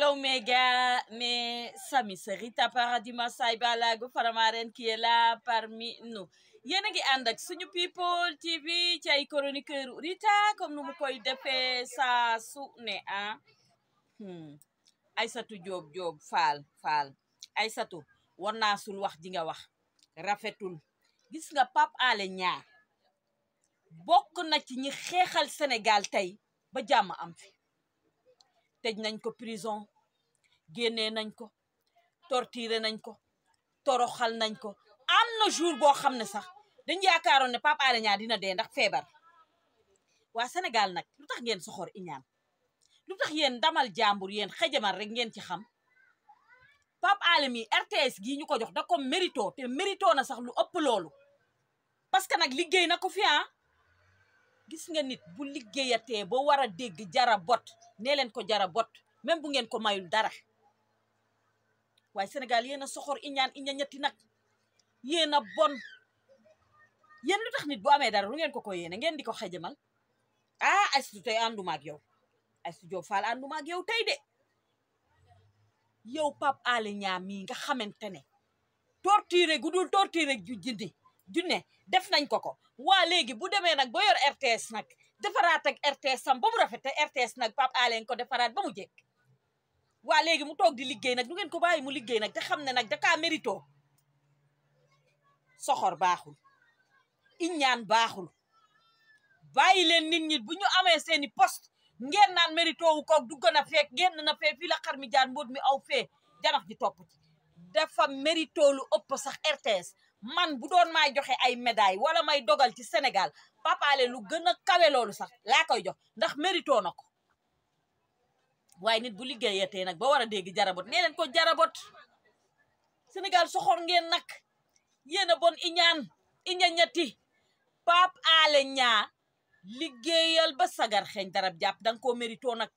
Hello Mega, mes amis, c'est Rita Paradis Massaï Balago Faramaren qui est là parmi nous. Yéen a ngi ànd ak suñu People TV ci ay chroniqueur Rita comme nu mu koy defee saa su ne Aïssatou Diop Fall Aïssatou war naa sul wax ji nga wax rafetul. Gis nga Pape Alé Niang bokk na ci ñi xeexal Sénégal tey ba jàmm am fi. Tëj nañ ko prison génnee nañ ko torturé nañ ko toroxal nañ ko am na jour boo xam ne sax dañ yaakaaroon ne Pape Alé Niang dina dee ndax feebar. waa Sénégal nag lu tax ngeen soxor iñaan lu tax yéen damal jàmbur yéen xejamal rek ngeen ci xam. Pape Alé mi RTS gii ñu ko jox da ko mérito te mérito na sax lu ëpp loolu parce que nag liggéey na ko fi gis nga nit bu liggéeyatee ba war a dégg jara bot nee leen ko jara bot même bu ngeen ko mayul dara. waaye Sénégal yéen a soxor iñaan ñetti nag yéen a bon. yéen lu tax nit bu amee dara lu ngeen ko yéene ngeen di ko xejamal. Aïssatou tey ànduma ak yow Aïssatou Diop Fall ànduma ak yow tey de. yow Pape Alé Niang mii nga xamante ne torturé gu dul torturé junne def nañ ko waa léegi bu demee nag ba yor RTS nag defaraat ak RTS sam ba mu rafet te RTS nag Pape Alé ko defaraat ba mu jekk. waa léegi mu toog di liggéey nag du ngeen ko bàyyi mu liggéey nag te xam ne nag dakaa mérito. soxor baaxul iñaan baaxul bàyyi leen nit ñi bu ñu amee seeni poste ngeen naan mérito wu ko dugg na fekk génn na fee fii la xar mi jaan mbóot mi aw fee janax ji topp ci. dafa mérito lu ëpp sax RTS man bu doon may joxe ay médaille wala may dogal ci Sénégal Pape Alé lu gën a kawe loolu sax laa koy jox ndax mérito na ko. waaye nit bu liggéeyatee nag ba war a dégg jarabot nee leen ko jarabot. Sénégal soxor ngeen nag yéen a bon iña ñetti. Pape Alé Niang liggéeyal ba sagar xeeñ darab jàpp danga koo mérito nag.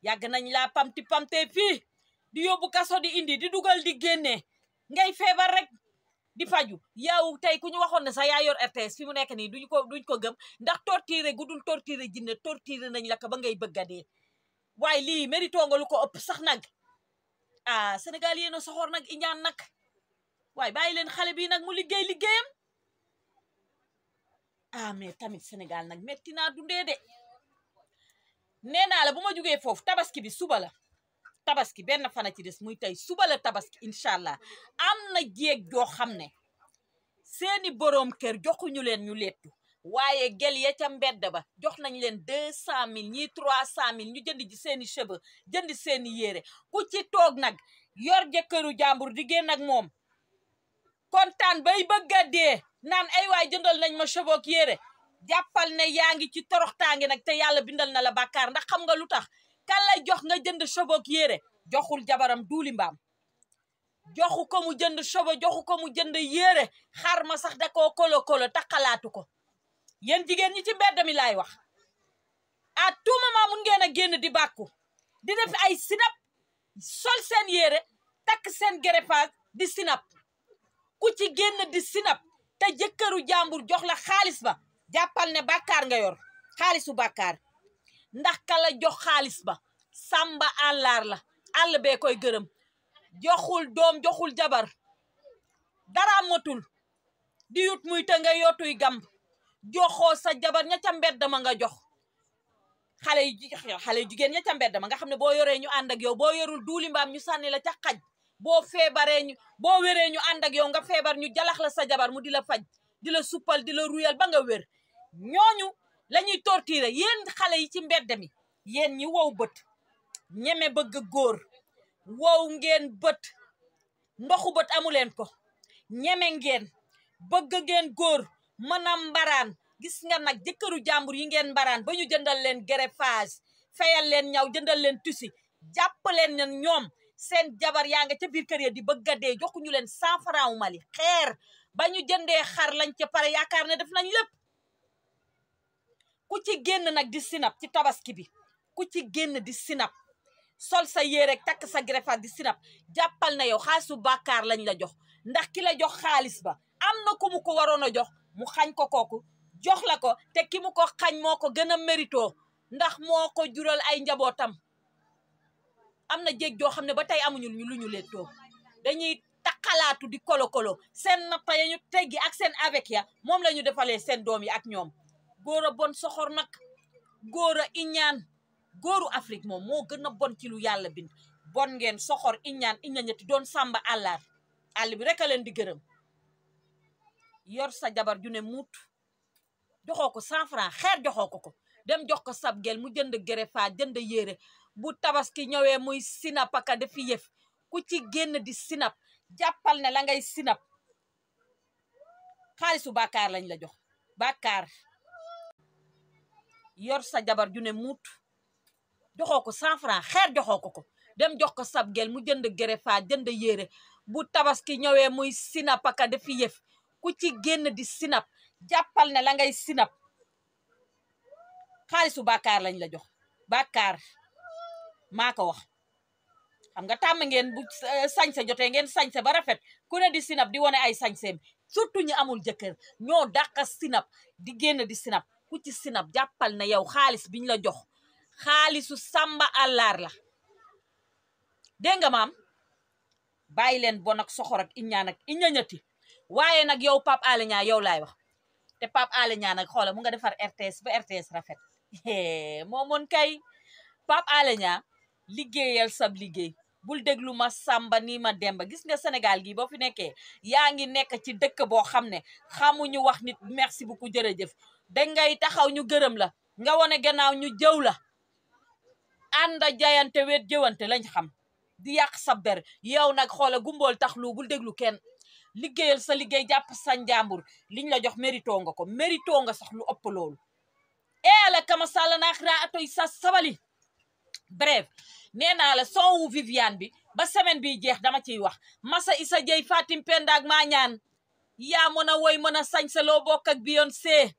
yàgg nañ laa pamte fii di yóbbu kaso di indi di dugal di génnee ngay feebar rek di faju. yow tey ku ñu waxoon ne sax yaa yor RTS fi mu nekk nii duñ ko gëm ndax torturé gudul torturé jinne torturé nañ la ko ba ngay bëgg a dee. waaye lii mérito nga lu ko ëpp sax nag. Sénégal yéen a soxor nag iñaan nag. waaye bàyyi leen xale bi nag mu liggéeyam. mais tamit Sénégal nag metti naa dundee de. nee naa la bu ma jugee foofu tabaski bi suba la. tabaski benn fana ci des muy tey suba la tabaski incha allah am na jéeg joo xam ne seeni boroom kër joxuñu leen ñu lettu waaye gel ya ca mbedd ba jox nañ leen 200 000 ñii 300 000 ñu jënd ji seeni cheveux jënd seeni yére ku ci toog nag yor jëkkëru jàmbur di génn ak moom kontaan bay bëgg a dee naan ay waay jëndal nañ ma cheveux ak yére jàppal ne yaa ngi ci toroxtaange nag te yàlla bindal na la bàkkaar ndax xam nga lu tax kan lay jox nga jënd cheveux ak yére joxul jabaram duuli mbaam joxu ko mu jënd cheveux joxu ko mu jënd yére xar ma sax da koo kolo taxalaatu ko. yéen jigéen ñi ci mbedd mi laay wax à tout moment mun ngeen a génn di bàkku di def ay sinap sol seen yére takk seen greffage di sinap ku ci génn di sinap te jëkkëru jàmbur jox la xaalis ba jàppal ne bàkkaar nga yor xaalisu bàkkaar ndax kala jox xaalis ba samba àllaar la àll bee koy gërëm joxul doom joxul jabar dara matul di yut muy te nga yootuy gamb joxoo sa jabar ña ca mbedd ma nga jox xale jigéen ña ca mbedd ma nga xam ne boo yoree ñu ànd ak yow boo yorul duuli mbaam ñu sànni la ca xaj boo feebaree boo wéree ñu ànd ak yow nga feebar ñu jalax la sa jabar mu di la faj di la suppal di la ruyal ba nga wér ñooñu lañuy torturer yéen xale yi ci mbedd mi yéen ñi wow bët ñeme bëgg góor wow ngeen bët ndoxu bët amuleen ko ñeme ngeen bëgg ngeen góor mën a mbaraan gis nga nag jëkkëru jàmbur yi ngeen mbaraan ba ñu jëndal leen greffage fayal leen ñaw jëndal leen tusi jàpp leen ne ñoom seen jabar yaa nga ca biir kër ya di bëgg a dee joxuñu leen 100 francs Mali xeer ba ñu jëndee xar lañ ca pare yaakaar ne def nañ lépp. ku ci génn nag di sinap ci tabaski bi ku ci génn di sinap sol sa yére takk sa greffage di sinap jàppal na yow xaalisu bàkkaar lañ la jox ndax ki la jox xaalis ba am na ku mu ko waroon a jox mu xañ ko kooku jox la ko te ki mu ko xañ moo ko gën a mérito ndax moo ko jural ay njabootam. am na jéeg joo xam ne ba tey amuñu lu ñu lettoo dañuy taxalaatu di kolo seen nappa ya ñu teggi ak seen avec ya moom la ñu defalee seen doom yi ak ñoom góor a bon soxor nag góor a iñaan góoru Afrique moom moo gën a bon ci lu yàlla bind bon ngeen soxor iñaan iñañati doon sàmba àll bi rek a leen di gërëm yor sa jabar ju ne muut joxoo ko 100 francs xeer joxoo ko dem jox ko sab gel mu jënd gerefa jënd yére bu tabaski ñëwee muy sinap aka defi yëf ku ci génn di sinap jàppal ne la ngay sinap xaalisu bàkkaar lañ la jox bàkkaar yor sa jabar ju ne muut joxoo ko 100 francs xeer joxoo ko dem jox ko sab gel mu jënd gerefa jënd yére bu tabaski ñëwee muy sinap aka defi yëf ku ci génn di sinap jàppal ne la ngay sinap xaalisu bàkkaar lañ la jox bàkkaar maa ko wax xam nga tàmm ngeen bu sañse jotee ngeen sañse ba rafet ku ne di sinap di wane ay sañseem surtout ñi amul jëkkër ñoo dàqa sinap di génn di sinap ku ci sinap jàppal ne yow xaalis biñ la jox xaalisu sàmba àllaar la dégg nga maam bàyyi leen bon ak soxor ak iñaan ak iñañati waaye nag yow Pape Alé Niang yow laay wax te Pape Alé Niang nag xoola mu nga defar RTS ba RTS rafet moo moon kay Pape Alé Niang liggéeyal sab liggéey bul déglu ma sàmba nii ma demba gis nga Sénégal gi boo fi nekkee yaa ngi nekk ci dëkk boo xam ne xamuñu wax nit merci beaucoup jërëjëf dangay taxaw ñu gërëm la nga wone gannaaw ñu jëw la ànda jayante weet jëwante lañ xam di yàq sab der yow nag xoola gumbool tax lu bul déglu kenn liggéeyal sa liggéey jàpp sa njàmbur liñ la jox mérito nga ko mérito nga sax lu ëpp loolu ala kama sala naaxira atoy sa sabali bref nee naa la son wu Viviane bi ba semaine bi jeex dama ciy wax Massa Issa Dieye Fatim Penda ak maa ñaan yaa mën a woy mën a sañse loo bokk ak Beyoncé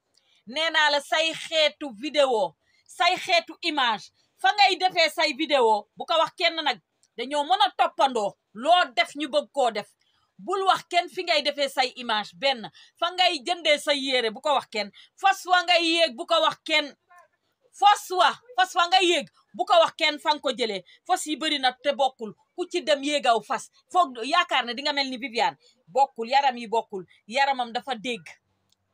nee naa la say xeetu vidéo say xeetu image fa ngay defee say vidéo bu ko wax kenn nag dañoo mën a toppandoo loo def ñu bëgg koo def bul wax kenn fi ngay defee say image benn fa ngay jëndee say yére bu ko wax kenn fas wa ngay yéeg bu ko wax kenn fas wa ngay yéeg bu ko wax kenn fa nga ko jëlee fas yi bëri na te bokkul ku ci dem yéegaw fas foog yaakaar ne di nga mel ni Viviane bokkul yaram yi bokkul yaramam dafa dégg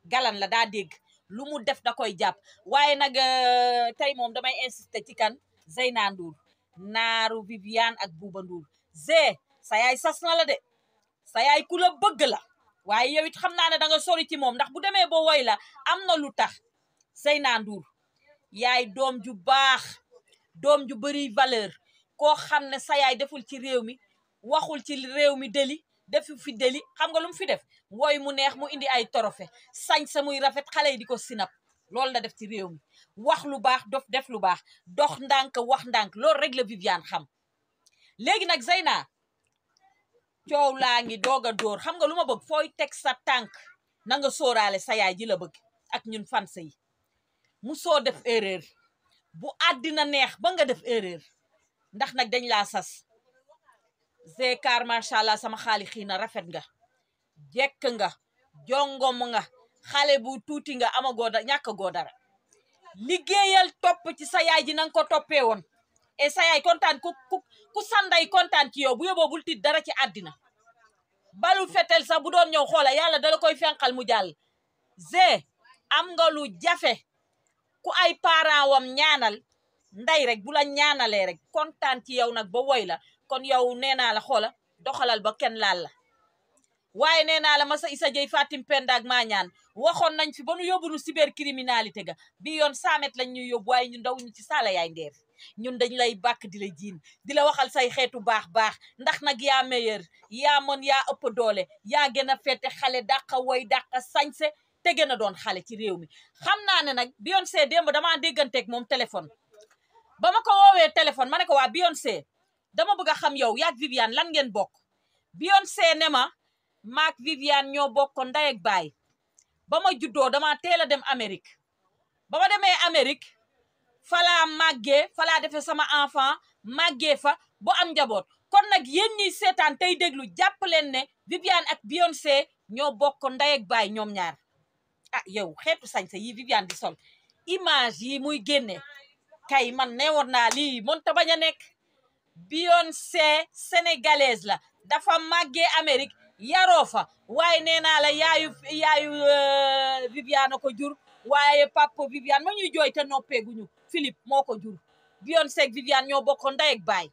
galan la daa dégg lu mu def da koy jàpp waaye nag tey moom damay insister ci kan Zeyna Ndour naaru Viviane ak Bouba Ndour sa yaay sas na la de sa yaay ku la bëgg la waaye yow it xam naa ne da nga sori ci moom ndax bu demee ba woy la am na lu tax Zeyna Ndour yaay doom ju baax doom ju bëri valeur koo xam ne sa yaay deful ci réew mi waxul ci réew mi deli defu fi deli xam nga lu mu fi def woy mu neex mu indi ay trophée sañ sa muy rafet xale yi di ko sinap loolu la def ci réew mi wax lu baax def lu baax dox ndànk wax ndànk loolu rek la Viviane xam léegi nag Zeyna coow laa ngi doog a dóor xam nga lu ma bëgg fooy teg sa tànk na nga sóoraale sa yaay ji la bëgg ak ñun fans yi mu soo def erreur bu àddina neex ba nga def erreur ndax nag dañ laa sas Zekar macha allah sama xaali xiina rafet nga jekk nga jongom nga xale bu tuuti nga amagoo ñàkk goo dara liggéeyal topp ci sa yaay ji nanga ko toppee woon et sa yaay kontaan ku sanday kontaan ci yow bu yóbboo bul tiit dara ci àddina balu fetel sax bu doon ñëw xoola yàlla dala koy fenqal mu jàll am nga lu jafe ku ay parent wam ñaanal nday rek bu la ñaanalee rek kontaan ci yow nag ba woy la kon yow nee naa la xoola doxalal ba kenn laal la waaye nee naa la Massa Issa Dieye Fatim Penda ak maa ñaan waxoon nañ fi ba nu yóbbu nu cybercriminalité ga bi yoon 100 mètres lañ ñuy yóbbu waaye ñu ndaw ñu ci saala yaay ndeef ñun dañ lay bàkk di la jiin di la waxal say xeetu baax ndax nag yaa meilleur yaa mën yaa ëpp doole yaa gën a fete xale dàqa woy dàqa sañse te gën a doon xale ci réew mi xam naa ne nag Beyoncé démb damaa dégganteeg moom téléphone ba ma ko woowee téléphone ma ne ko waa Beyoncé dama bëgg a xam yow yaak Viviane lan ngeen bokk Beyoncé ne ma maak Viviane ñoo bokk ndey ak baay ba ma juddoo dama teel a dem Amérique ba ma demee Amérique falaa màggee falaa defee sama enfant màggee fa bu am njaboot kon nag yéen ñiy seetaan tey déglu jàpp leen ne Viviane ak Beyoncé ñoo bokk ndey ak baay ñoom ñaar ah yow xeetu sañse yi Viviane di sol image yi muy génne kay man ne woon naa lii mënta bañ a nekk Beyoncé sénégalaise la dafa màggee Amérique yaroo fa waaye nee naa la yaayu Viviane ko jur waaye papa Viviane ma ñuy jooy te noppeeguñu Philippe moo ko jur Beyoncé ak Viviane ñoo bokkoon ndey ak baay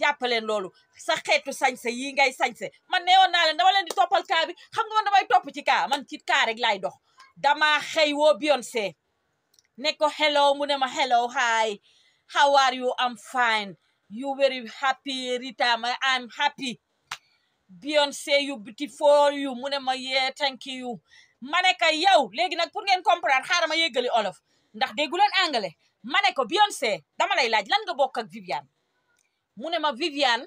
jàppaleen loolu sa xeetu sañse yi ngay sañse man neewoon naa leen dama leen di toppal kaa bi xam nga man damay topp ci kaa man ci kaa rek laay dox dama xëy woo Beyoncé ne ko hello mu ne ma hello hi how are you I'm fine you very happy Rita I'm happy Beyoncé you beautiful you mu ne ma yeah thank you ma ne ko yow léegi nag pour ngeen comprendre xaaral ma yéggali olof ndax déggu leen anglais ma ne ko Beyoncé dama lay laaj lan nga bokk ak Viviane mu ne ma Viviane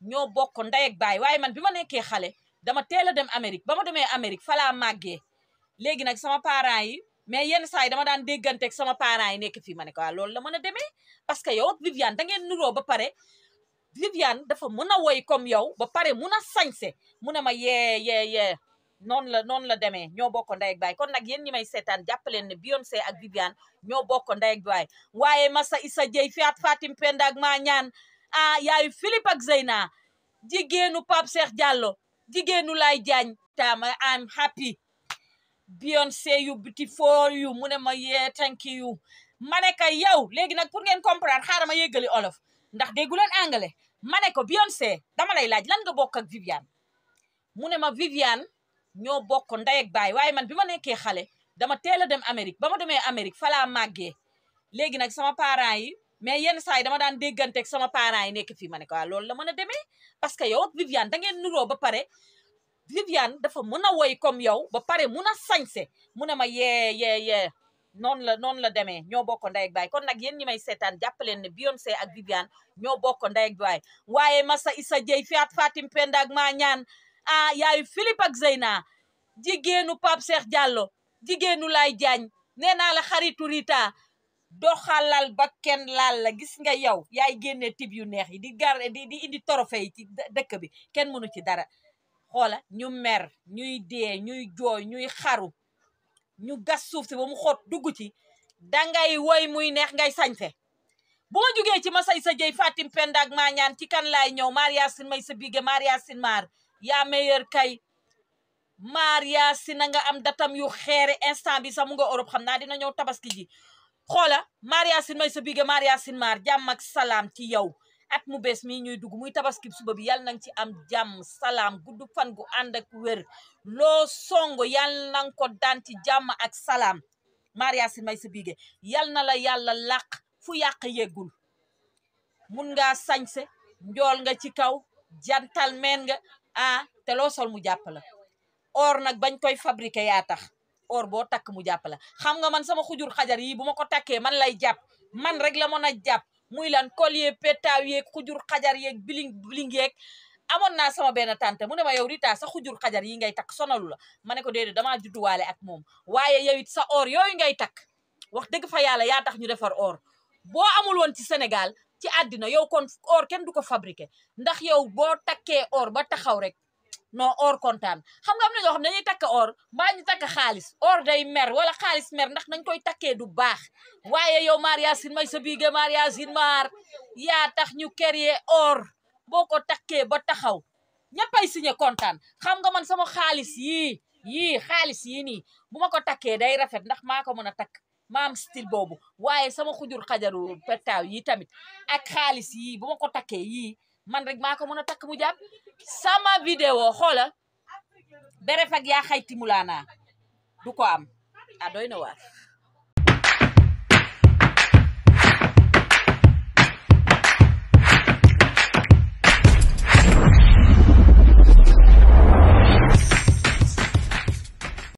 ñoo bokk ndey ak baay waaye man bi ma nekkee xale dama teel a dem Amérique ba ma demee Amérique fa laa màggee léegi nag sama parents yi mais yenn saa yi dama daan dégganteeg sama parents yi nekk fii ma ne ko waaw loolu la mën a demee parce que yow ak Viviane da ngeen nuroo ba pare Viviane dafa mën a woy comme yow ba pare mun a sañse mu ne ma yee noonu la demee ñoo bokk ndey ak baay kon nag yéen ñi may seetaan jàppaleen ne Beyoncé ak Viviane ñoo bokk ndey ak baay waaye Massa Issa Dieye Fatim Penda ak maa ñaan yaayu Philippe ak Zeyna jigéenu Pape Cheikh Diallo jigéenu Lay Diagne tama I'm happy Beyoncé you beautiful you mu ne ma yee thank you ma ne ko yow léegi nag pour ngeen comprendre xaaral ma yéggali olof ndax déggu leen anglais ma ne ko Beyoncé dama lay laaj lan nga bokk ak Viviane mu ne ma Viviane ñoo bokk ndey ak baay waaye man bi ma nekkee xale dama teel a dem Amérique ba ma demee Amérique fa laa màggee léegi nag sama parents yi mais yenn saa yi dama daan dégganteeg sama parents yi nekk fii ma ne ko waaw loolu la mën a demee parce que yow ak Viviane da ngeen nuroo ba pare Viviane dafa mën a woy comme yow ba pare mun a sañse mu ne ma yee noonu la demee ñoo bokk ndey ak baay kon nag yéen ñi may seetaan jàppaleen ne Beyoncé ak Viviane ñoo bokk ndey ak baay waaye Massa Issa Dieye Fatim Penda ak maa ñaan yaayu Philippe ak Zeyna jigéenu Pape Cheikh Diallo jigéenu Lay Diagne nee naa la xaritu Rita doxalal ba kenn laal la gis nga yow yaay génne tib yu neex yi di indi trophée yi ci dëkk bi kenn mënu ci dara xoola ñu mer ñuy dee ñuy jooy ñuy xaru ñu gas suuf si ba mu xóot dugg ci dangay woy muy neex ngay sañse bu ma jugee ci Massa Issa Dieye Fatim Penda ak maa ñaan ci kan laay ñëw Maria Sin may sa bige Maria Sin maar yaa meilleur kay Maria Sin nga am datam yu xeere instant bi sax mu nga Europe xam naa dina ñëw tabaski ji xoola Maria Sin may sa bige Maria Sin maar jàmm ak salaam ci yow at mu bees mii ñuy dugg muy tabaski suba bi yàlla nang ci am jàmm salaam gudd fan gu ànd ak wér loo songo yàlla nang ko daan ci jàmm ak salaam Maria Sin may sa bige yàlla na la yàlla làq fu yàq yeggul mun nga sañse njool nga ci kaw gentleman nga te loo sol mu jàpp la or nag bañ koy fabriquer yaa tax or boo takk mu jàpp la xam nga man sama xujur xajar yi bu ma ko takkee man lay jàpp man rek la mën a jàpp muy lan collier pétaaw yeeg xujur xajar yeeg biling yeeg amoon naa sama benn tante mu ne ma yow Rita sa xujur xajar yi ngay takk sonalu la ma ne ko déedéet damaa judduwaale ak moom waaye yow it sa or yooyu ngay takk wax dëgg fa yàlla yaa tax ñu defar or boo amul woon ci Sénégal ci àddina yow kon or kenn du ko fabriqué ndax yow boo takkee or ba taxaw rek non or kontaan xam nga am na ñoo xam ne dañuy takk or mbaa ñu takk xaalis or day mer wala xaalis mer ndax nañ koy takkee du baax waaye yow Maria Sin may sa bige Maria Sin maar yaa tax ñu créer or boo ko takkee ba taxaw ñëppay signé kontaan xam nga man sama xaalis yii xaalis yii nii bu ma ko takkee day rafet ndax maa ko mën a takk maam style boobu waaye sama xujur xajaru petaaw yi tamit ak xaalis yii bu ma ko takkee yii man rek maa ko mën a takk mu jàpp sama vidéo xoola beref ak yaa xayti mulaana du ko am doy na waar